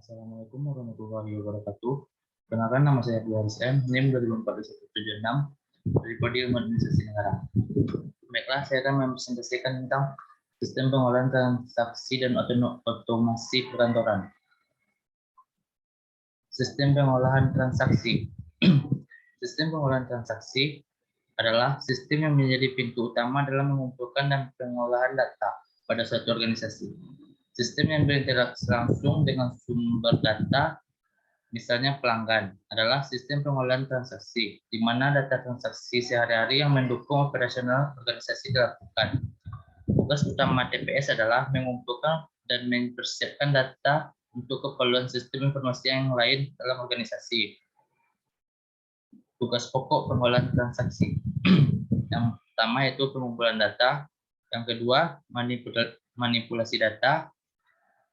Assalamualaikum warahmatullahi wabarakatuh. Kenalkan, nama saya Abdul Haris M, NIM 204176 dari Prodi Ilmu Administrasi Negara. Baiklah, saya akan mempresentasikan tentang sistem pengolahan transaksi dan otomasi perkantoran. Sistem pengolahan transaksi. Sistem pengolahan transaksi adalah sistem yang menjadi pintu utama dalam mengumpulkan dan pengolahan data pada suatu organisasi. Sistem yang berinteraksi langsung dengan sumber data, misalnya pelanggan, adalah sistem pengolahan transaksi, di mana data transaksi sehari-hari yang mendukung operasional organisasi dilakukan. Tugas utama TPS adalah mengumpulkan dan mempersiapkan data untuk keperluan sistem informasi yang lain dalam organisasi. Tugas pokok pengolahan transaksi. Yang pertama yaitu pengumpulan data, yang kedua manipulasi data.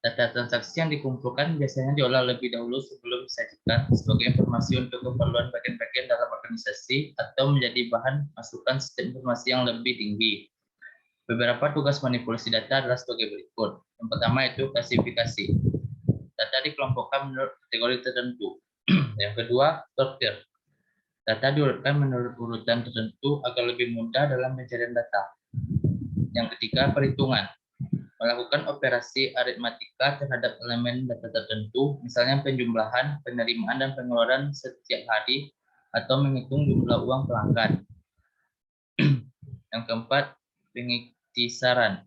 Data transaksi yang dikumpulkan biasanya diolah lebih dahulu sebelum disajikan sebagai informasi untuk keperluan bagian-bagian dalam organisasi atau menjadi bahan masukan sistem informasi yang lebih tinggi. Beberapa tugas manipulasi data adalah sebagai berikut. Yang pertama itu klasifikasi. Data dikelompokkan menurut kategori tertentu. Yang kedua, sortir. Data diurutkan menurut urutan tertentu agar lebih mudah dalam pencarian data. Yang ketiga, perhitungan. Melakukan operasi aritmatika terhadap elemen data tertentu, misalnya penjumlahan, penerimaan, dan pengeluaran setiap hari, atau menghitung jumlah uang pelanggan. Yang keempat, pengiktisaran.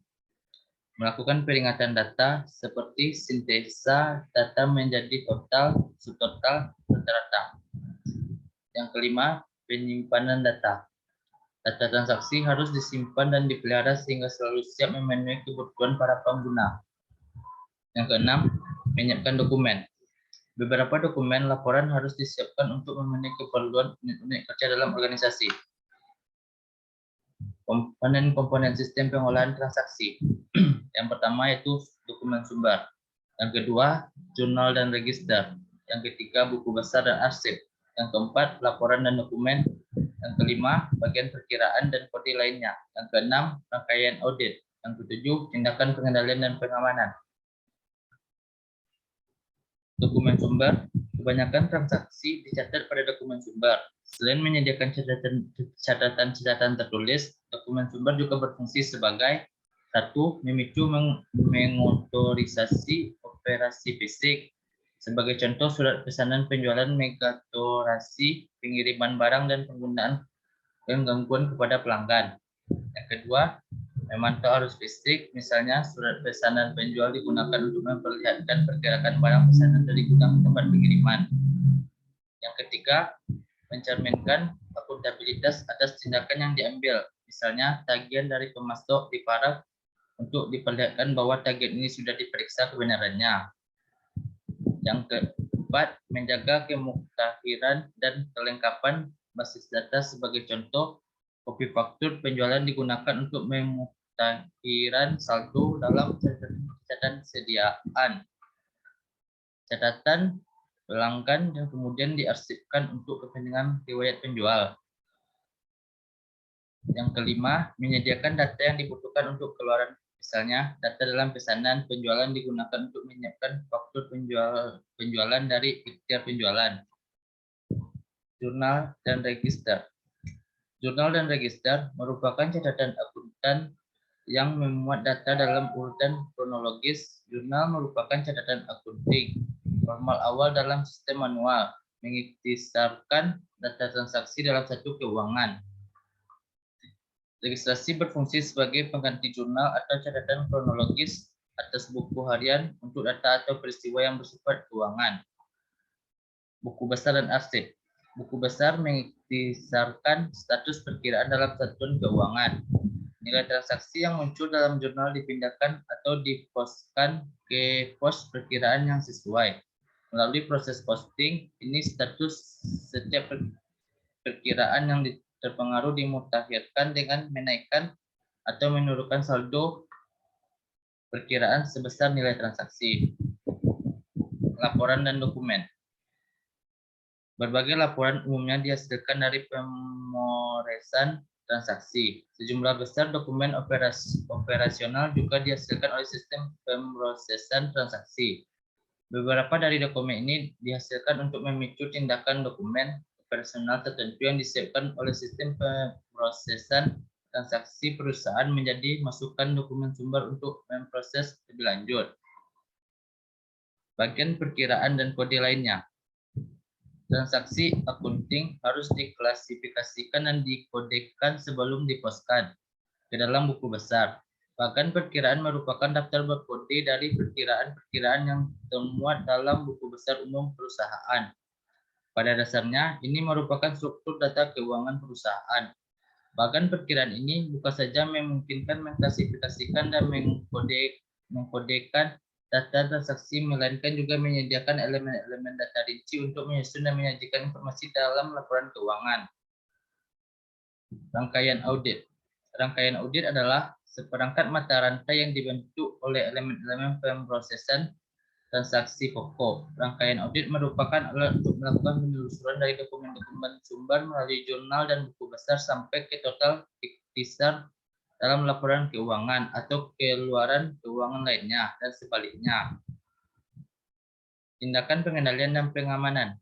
Melakukan peringatan data seperti sintesa data menjadi total, subtotal, rata-rata. Yang kelima, penyimpanan data. Data transaksi harus disimpan dan dipelihara sehingga selalu siap memenuhi kebutuhan para pengguna. Yang keenam, menyiapkan dokumen. Beberapa dokumen laporan harus disiapkan untuk memenuhi keperluan unit-unit kerja dalam organisasi. Komponen-komponen sistem pengolahan transaksi. Yang pertama yaitu dokumen sumber. Yang kedua, jurnal dan register. Yang ketiga, buku besar dan arsip. Yang keempat, laporan dan dokumen. Yang kelima, bagian perkiraan dan kode lainnya. Yang keenam, rangkaian audit. Yang ketujuh, tindakan pengendalian dan pengamanan. Dokumen sumber. Kebanyakan transaksi dicatat pada dokumen sumber. Selain menyediakan catatan tertulis, dokumen sumber juga berfungsi sebagai satu, memicu mengotorisasi operasi fisik. Sebagai contoh, surat pesanan penjualan, megatorasi, pengiriman barang, dan penggunaan gangguan kepada pelanggan. Yang kedua, memantau arus listrik, misalnya surat pesanan penjual digunakan untuk memperlihatkan pergerakan barang pesanan dari gudang ke tempat pengiriman. Yang ketiga, mencerminkan akuntabilitas atas tindakan yang diambil, misalnya tagihan dari pemasok diparaf untuk diperlihatkan bahwa tagihan ini sudah diperiksa kebenarannya. Yang keempat, menjaga kemuktahiran dan kelengkapan basis data. Sebagai contoh, kopi faktur penjualan digunakan untuk memuktahiran saldo dalam catatan sediaan, catatan pelanggan, yang kemudian diarsipkan untuk kepentingan riwayat penjual. Yang kelima, menyediakan data yang dibutuhkan untuk keluaran. Misalnya, data dalam pesanan penjualan digunakan untuk menyiapkan faktur penjualan dari ikhtiar penjualan. Jurnal dan register. Jurnal dan register merupakan catatan akuntan yang memuat data dalam urutan kronologis. Jurnal merupakan catatan akunting formal awal dalam sistem manual, mengikhtisarkan data transaksi dalam satu keuangan. Registrasi berfungsi sebagai pengganti jurnal atau catatan kronologis atas buku harian untuk data atau peristiwa yang bersifat keuangan. Buku besar dan arsip. Buku besar mengikhtisarkan status perkiraan dalam satuan keuangan. Nilai transaksi yang muncul dalam jurnal dipindahkan atau diposkan ke pos perkiraan yang sesuai. Melalui proses posting, ini status setiap perkiraan yang terpengaruh dimutakhirkan dengan menaikkan atau menurunkan saldo perkiraan sebesar nilai transaksi. Laporan dan dokumen. Berbagai laporan umumnya dihasilkan dari pemoresan transaksi. Sejumlah besar dokumen operasional juga dihasilkan oleh sistem pemrosesan transaksi. Beberapa dari dokumen ini dihasilkan untuk memicu tindakan dokumen operasional tertentu yang disiapkan oleh sistem pemrosesan transaksi perusahaan menjadi masukan dokumen sumber untuk memproses lebih lanjut. Bagian perkiraan dan kode lainnya. Transaksi akunting harus diklasifikasikan dan dikodekan sebelum diposkan ke dalam buku besar. Bahkan perkiraan merupakan daftar berkode dari perkiraan-perkiraan yang termuat dalam buku besar umum perusahaan. Pada dasarnya, ini merupakan struktur data keuangan perusahaan. Bahkan perkiraan ini bukan saja memungkinkan mengklasifikasikan dan mengkodekan data transaksi, melainkan juga menyediakan elemen-elemen data rinci untuk menyusun dan menyajikan informasi dalam laporan keuangan. Rangkaian audit. Rangkaian audit adalah seperangkat mata rantai yang dibentuk oleh elemen-elemen pemrosesan transaksi pokok. Rangkaian audit merupakan alat untuk melakukan penelusuran dari dokumen-dokumen sumber melalui jurnal dan buku besar sampai ke total besar dalam laporan keuangan atau keluaran keuangan lainnya dan sebaliknya. Tindakan pengendalian dan pengamanan.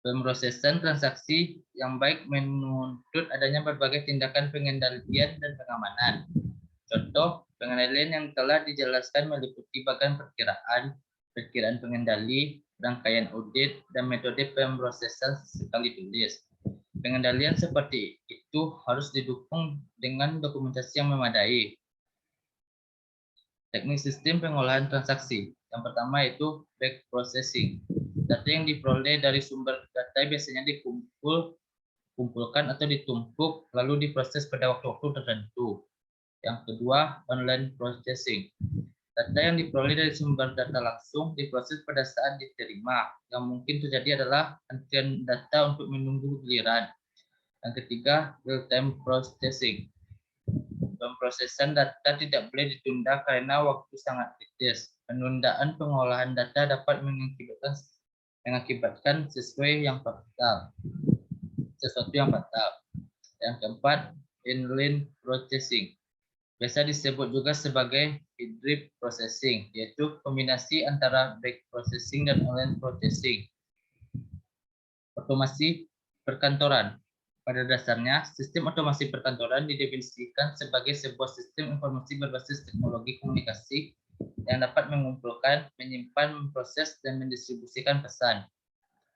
Pemrosesan transaksi yang baik menuntut adanya berbagai tindakan pengendalian dan pengamanan. Contoh pengendalian yang telah dijelaskan meliputi bagian perkiraan pengendali, rangkaian audit, dan metode pemrosesan sekali tulis. Pengendalian seperti itu harus didukung dengan dokumentasi yang memadai. Teknik sistem pengolahan transaksi. Yang pertama yaitu back processing. Data yang diperoleh dari sumber data biasanya dikumpulkan atau ditumpuk lalu diproses pada waktu-waktu tertentu. Yang kedua, online processing. Data yang diperoleh dari sumber data langsung diproses pada saat diterima. Yang mungkin terjadi adalah antrian data untuk menunggu giliran. Yang ketiga, real-time processing. Pemrosesan data tidak boleh ditunda karena waktu sangat kritis. Penundaan pengolahan data dapat mengakibatkan sesuatu yang fatal. Yang keempat, inline processing. Biasa disebut juga sebagai hybrid processing, yaitu kombinasi antara back processing dan online processing. Otomasi perkantoran. Pada dasarnya, sistem otomasi perkantoran didefinisikan sebagai sebuah sistem informasi berbasis teknologi komunikasi yang dapat mengumpulkan, menyimpan, memproses, dan mendistribusikan pesan,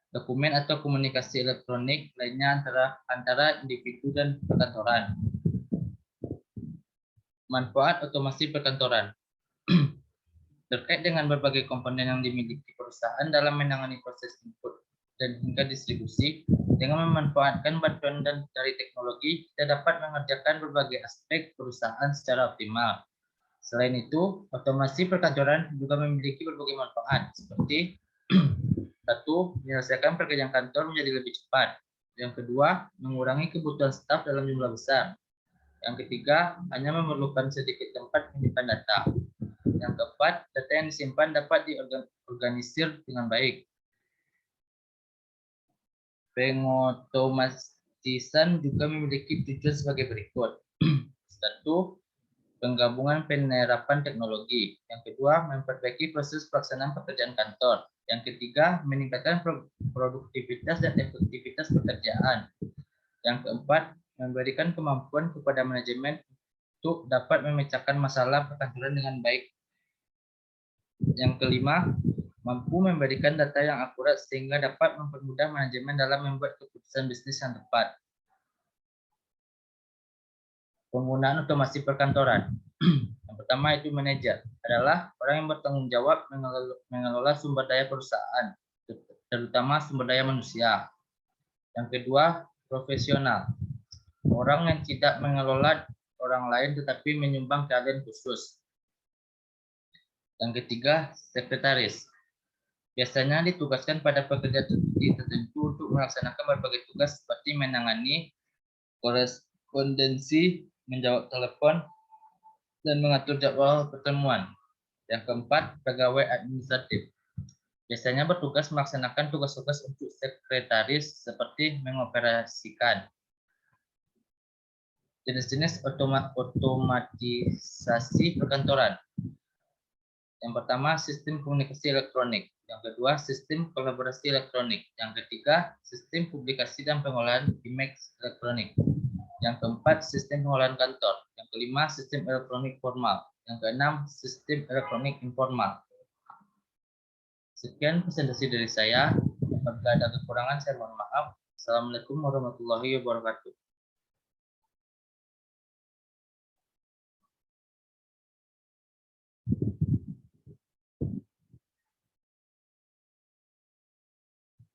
dokumen atau komunikasi elektronik lainnya antara individu dan perkantoran. Manfaat otomasi perkantoran. Terkait dengan berbagai komponen yang dimiliki perusahaan dalam menangani proses input dan hingga distribusi, dengan memanfaatkan bantuan dari teknologi, kita dapat mengerjakan berbagai aspek perusahaan secara optimal. Selain itu, otomasi perkantoran juga memiliki berbagai manfaat, seperti satu, menyelesaikan pekerjaan kantor menjadi lebih cepat. Yang kedua, mengurangi kebutuhan staf dalam jumlah besar. Yang ketiga, hanya memerlukan sedikit tempat menyimpan data. Yang keempat, data yang disimpan dapat diorganisir dengan baik. Pengotomasisan juga memiliki tujuan sebagai berikut. Satu, penggabungan penerapan teknologi. Yang kedua, memperbaiki proses pelaksanaan pekerjaan kantor. Yang ketiga, meningkatkan produktivitas dan efektivitas pekerjaan. Yang keempat, memberikan kemampuan kepada manajemen untuk dapat memecahkan masalah perkantoran dengan baik. Yang kelima, mampu memberikan data yang akurat sehingga dapat mempermudah manajemen dalam membuat keputusan bisnis yang tepat. Penggunaan otomasi perkantoran. Yang pertama itu manajer, adalah orang yang bertanggung jawab mengelola sumber daya perusahaan, terutama sumber daya manusia. Yang kedua, profesional, orang yang tidak mengelola orang lain tetapi menyumbang keahlian khusus. Yang ketiga, sekretaris. Biasanya ditugaskan pada pekerja tertentu untuk melaksanakan berbagai tugas seperti menangani korespondensi, menjawab telepon, dan mengatur jadwal pertemuan. Yang keempat, pegawai administratif. Biasanya bertugas melaksanakan tugas-tugas untuk sekretaris seperti mengoperasikan. Jenis-jenis otomatisasi perkantoran. Yang pertama, sistem komunikasi elektronik. Yang kedua, sistem kolaborasi elektronik. Yang ketiga, sistem publikasi dan pengolahan IMEX elektronik. Yang keempat, sistem pengolahan kantor. Yang kelima, sistem elektronik formal. Yang keenam, sistem elektronik informal. Sekian presentasi dari saya. Apabila ada kekurangan, saya mohon maaf. Assalamualaikum warahmatullahi wabarakatuh.